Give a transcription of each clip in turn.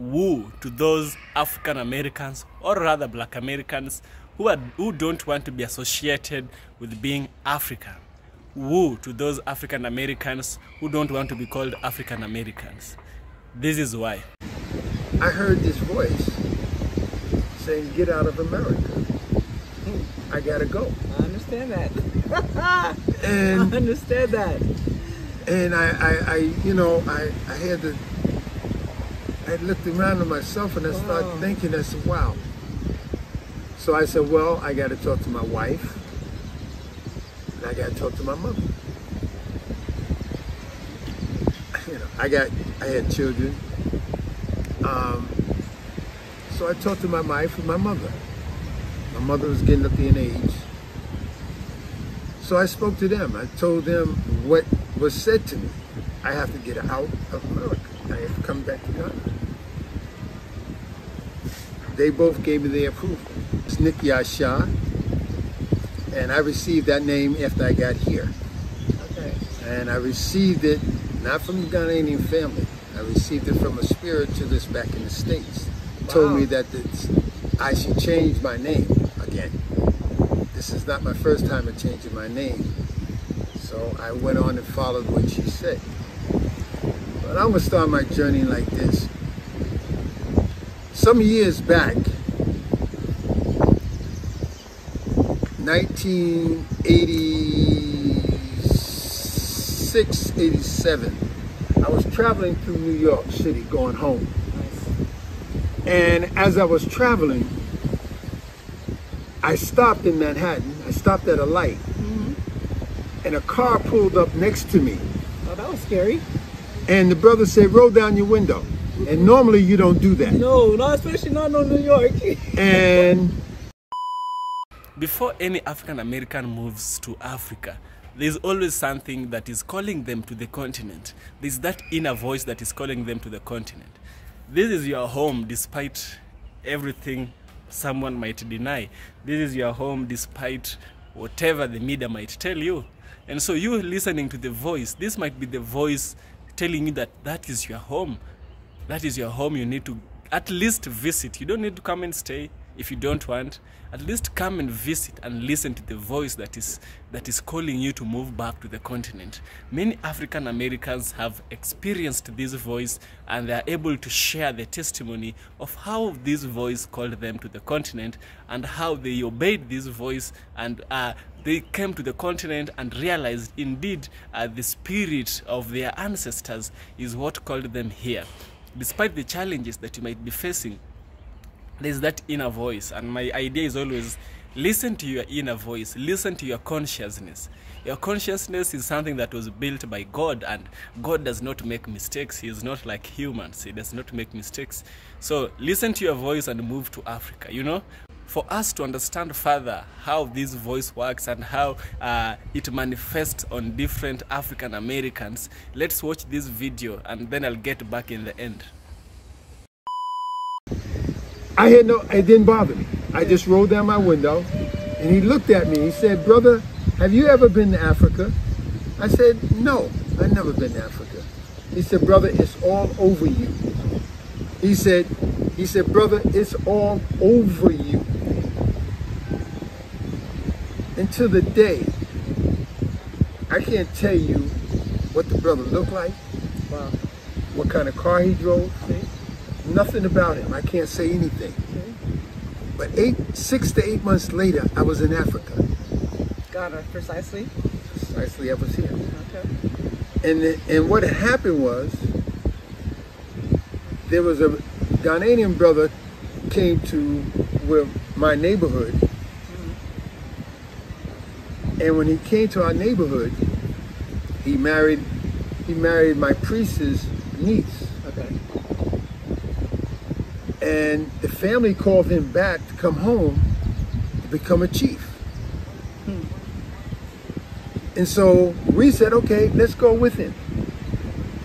woo to those African Americans, or rather Black Americans, who don't want to be associated with being African. Woo to those African Americans who don't want to be called African Americans. This is why. I heard this voice saying, "Get out of America. I gotta go." I understand that. And I understand that. And I looked around at myself and I started thinking, I said, wow. So I said, well, I got to talk to my wife and I got to talk to my mother. I had children. So I talked to my wife and my mother. My mother was getting up there in age. So I spoke to them. I told them what was said to me. I have to get out of America. I have to come back to Ghana. They both gave me their approval. It's Nick Yasha, and I received that name after I got here. Okay. And I received it not from the Ghanaian family. I received it from a spiritualist back in the States. Wow. Told me that I should change my name again. This is not my first time of changing my name. So I went on and followed what she said. But I'm gonna start my journey like this. Some years back, 1986, 87, I was traveling through New York City going home. And as I was traveling, I stopped in Manhattan. I stopped at a light. And a car pulled up next to me. Oh, that was scary. And the brother said, roll down your window. And normally you don't do that. No, especially not in New York. And before any African American moves to Africa, there's always something that is calling them to the continent. There's that inner voice that is calling them to the continent. This is your home despite everything someone might deny. This is your home despite whatever the media might tell you. And so you listening to the voice, this might be the voice telling you that that is your home. That is your home. You need to at least visit. You don't need to come and stay if you don't want. At least come and visit and listen to the voice that is calling you to move back to the continent. Many African Americans have experienced this voice and they are able to share the testimony of how this voice called them to the continent and how they obeyed this voice and they came to the continent and realized indeed the spirit of their ancestors is what called them here. Despite the challenges that you might be facing, there's that inner voice, and my idea is always listen to your inner voice, listen to your consciousness. Your consciousness is something that was built by God, and God does not make mistakes. He is not like humans. He does not make mistakes. So listen to your voice and move to Africa, you know. For us to understand further how this voice works and how it manifests on different African Americans, let's watch this video and then I'll get back in the end. it didn't bother me. I just rolled down my window and he looked at me. He said, brother, have you ever been to Africa? I said, no, I've never been to Africa. He said, brother, it's all over you. He said, brother, it's all over you. And to the day, I can't tell you what the brother looked like, what kind of car he drove, nothing about him. I can't say anything. But 6 to 8 months later, I was in Africa. Ghana, precisely? Precisely, I was here. Okay. And what had happened was, there was a Ghanaian brother came to my neighborhood. And when he came to our neighborhood, he married my priest's niece. Okay. And the family called him back to come home to become a chief. And so we said, okay, let's go with him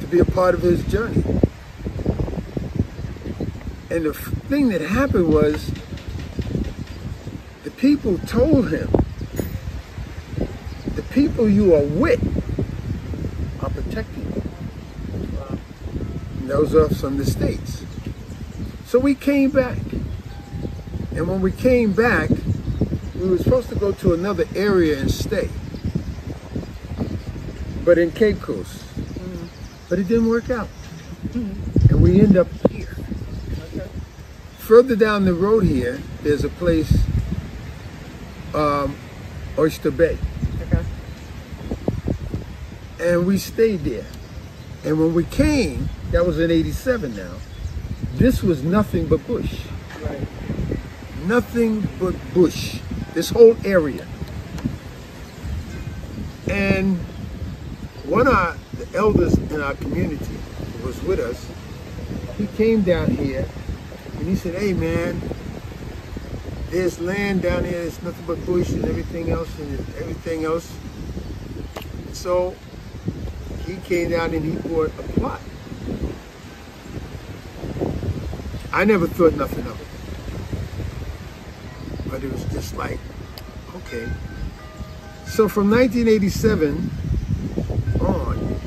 to be a part of his journey. And the thing that happened was, the people told him, the people you are with are protecting you. And those are from the States. So we came back. And when we came back, we were supposed to go to another area and stay. But in Cape Coast. But it didn't work out. And we end up here. Okay. Further down the road here, there's a place, Oyster Bay. Okay. And we stayed there. And when we came, that was in '87 now, this was nothing but bush. Right. Nothing but bush, this whole area. And one of the elders in our community who was with us, he came down here and he said, hey man, there's land down here, it's nothing but bush and everything else and everything else. So he came down and he bought a plot. I never thought nothing of it. But it was just like, okay. So from 1987 on,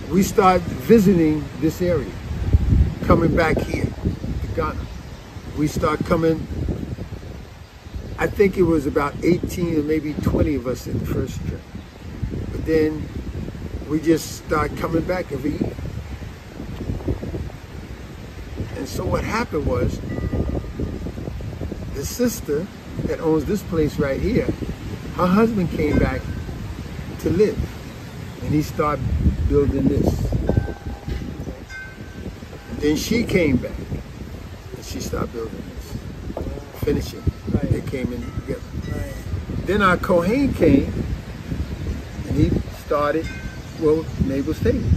we started visiting this area, coming back here to Ghana. We start coming, I think it was about 18 or maybe 20 of us in the first trip. But then we just start coming back every year. And so what happened was, the sister that owns this place right here, her husband came back to live. And he started building this. And then she came back and she started building this, finishing. Right. They came in together. Right. Then our Kohen came and he started, well, Mabel's Table.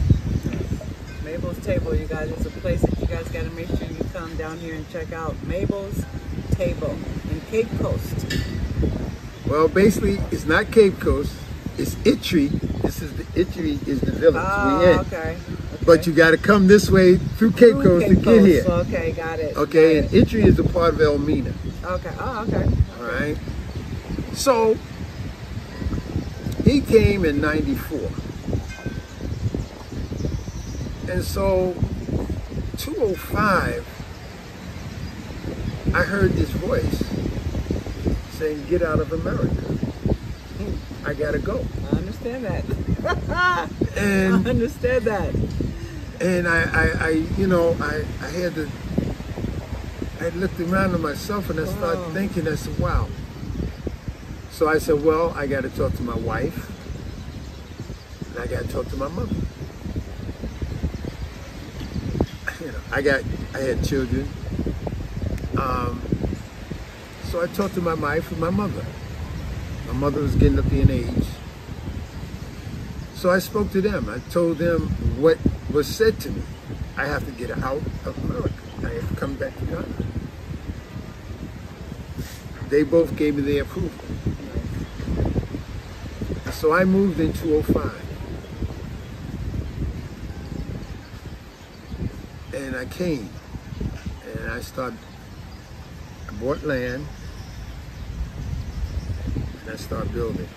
Mabel's Table, you guys, it's a place that you guys got to make sure you come down here and check out. Mabel's Table in Cape Coast. Well, basically, it's not Cape Coast, it's Itri. This is the Itri is the village we in. Okay. But you got to come this way through Cape Coast to get here. Okay, got it. Okay, got and Itri is a part of Elmina. Okay, oh, okay. All right. So he came in '94, and so 205. I heard this voice saying, get out of America. I gotta go. I understand that. And I understand that. And I looked around at myself and I started thinking, I said, wow. So I said, well, I gotta talk to my wife and I gotta talk to my mother. I had children. So I talked to my wife and my mother. My mother was getting up there in age. So I spoke to them. I told them what was said to me. I have to get out of America. I have to come back to Ghana. They both gave me their approval. So I moved in 2005. And I came. And I bought land. And I started building.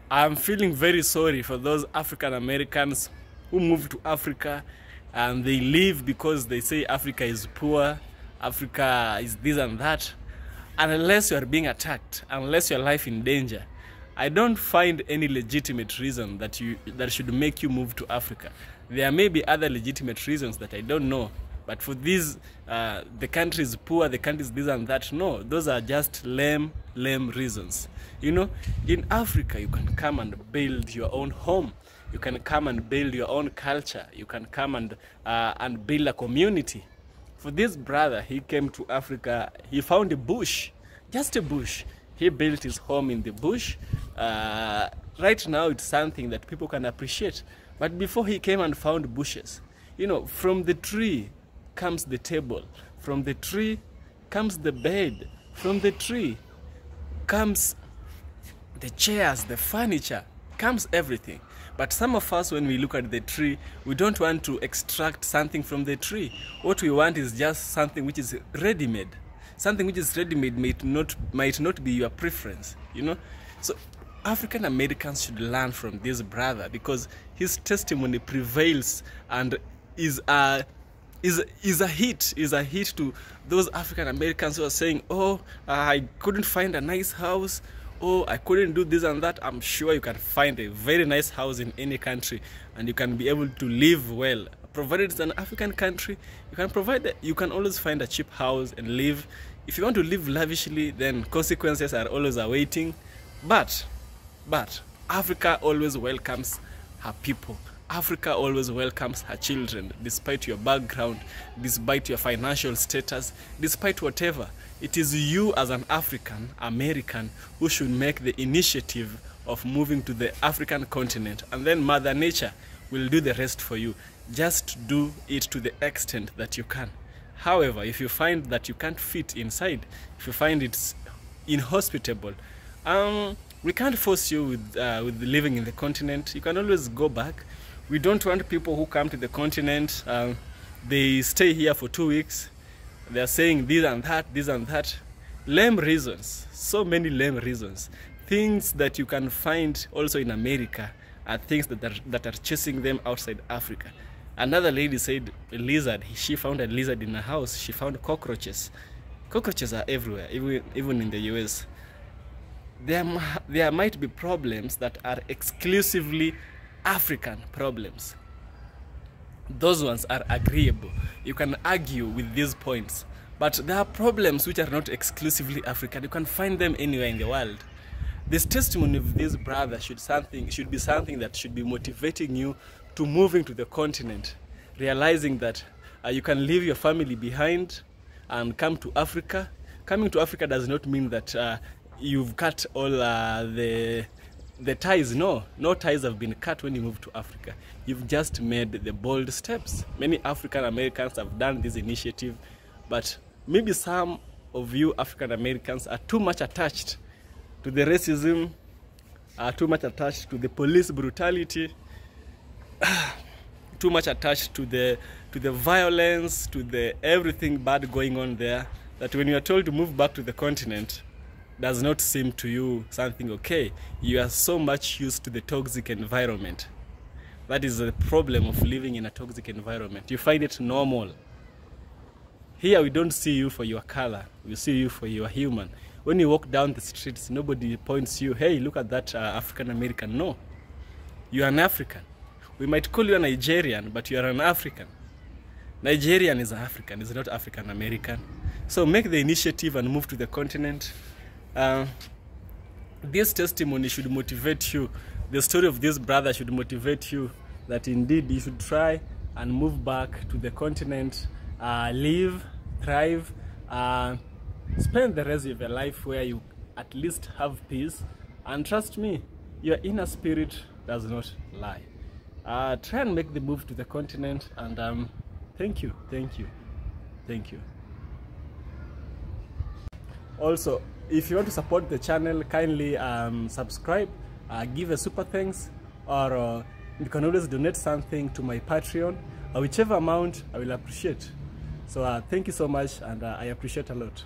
I'm feeling very sorry for those African Americans who move to Africa and they leave because they say Africa is poor, Africa is this and that. And unless you are being attacked, unless your life in danger, I don't find any legitimate reason that should make you move to Africa. There may be other legitimate reasons that I don't know, but for these, the country is poor, the country is this and that, no, those are just lame reasons. You know, in Africa, you can come and build your own home. You can come and build your own culture. You can come and build a community. For this brother, he came to Africa, he found a bush, just a bush. He built his home in the bush. Right now, it's something that people can appreciate. But before he came and found bushes, you know, from the tree comes the table. From the tree comes the bed. From the tree comes the chairs, the furniture, comes everything. But some of us, when we look at the tree, we don't want to extract something from the tree. What we want is just something which is ready-made. Something which is ready-made might not be your preference, you know. So African Americans should learn from this brother because his testimony prevails and is is a hit to those African Americans who are saying, oh, I couldn't find a nice house, oh, I couldn't do this and that. I'm sure you can find a very nice house in any country and you can be able to live well. Provided it's an African country, you can always find a cheap house and live. If you want to live lavishly, then consequences are always awaiting. But Africa always welcomes her people. Africa always welcomes her children, despite your background, despite your financial status, despite whatever. It is you as an African American who should make the initiative of moving to the African continent, and then Mother Nature will do the rest for you. Just do it to the extent that you can. However, if you find that you can't fit inside, if you find it's inhospitable, we can't force you with living in the continent. You can always go back. We don't want people who come to the continent, they stay here for 2 weeks, they're saying this and that. Lame reasons, so many lame reasons. Things that you can find also in America are things that are chasing them outside Africa. Another lady said a lizard, she found a lizard in her house, she found cockroaches. Cockroaches are everywhere, even in the US. There might be problems that are exclusively African problems. Those ones are agreeable. You can argue with these points. But there are problems which are not exclusively African. You can find them anywhere in the world. This testimony of this brother should be something that should be motivating you to moving to the continent, realizing that you can leave your family behind and come to Africa. Coming to Africa does not mean that you've cut all the ties. No ties have been cut when you move to Africa. You've just made the bold steps. Many African Americans have done this initiative, but maybe some of you African Americans are too much attached to the racism, are too much attached to the police brutality, too much attached to the violence, to the everything bad going on there, that when you are told to move back to the continent, does not seem to you something okay. You are so much used to the toxic environment. That is the problem of living in a toxic environment. You find it normal. Here we don't see you for your color, we see you for your human. When you walk down the streets, nobody points you, hey, look at that African American. No, you are an African. We might call you a Nigerian, but you are an African. Nigerian is African, is not African American. So make the initiative and move to the continent. This testimony should motivate you. The story of this brother should motivate you that indeed you should try and move back to the continent, live, thrive, spend the rest of your life where you at least have peace. And trust me, your inner spirit does not lie. Try and make the move to the continent, and thank you. Also, if you want to support the channel, kindly subscribe, give a super thanks, or you can always donate something to my Patreon, or whichever amount I will appreciate. So thank you so much, and I appreciate a lot.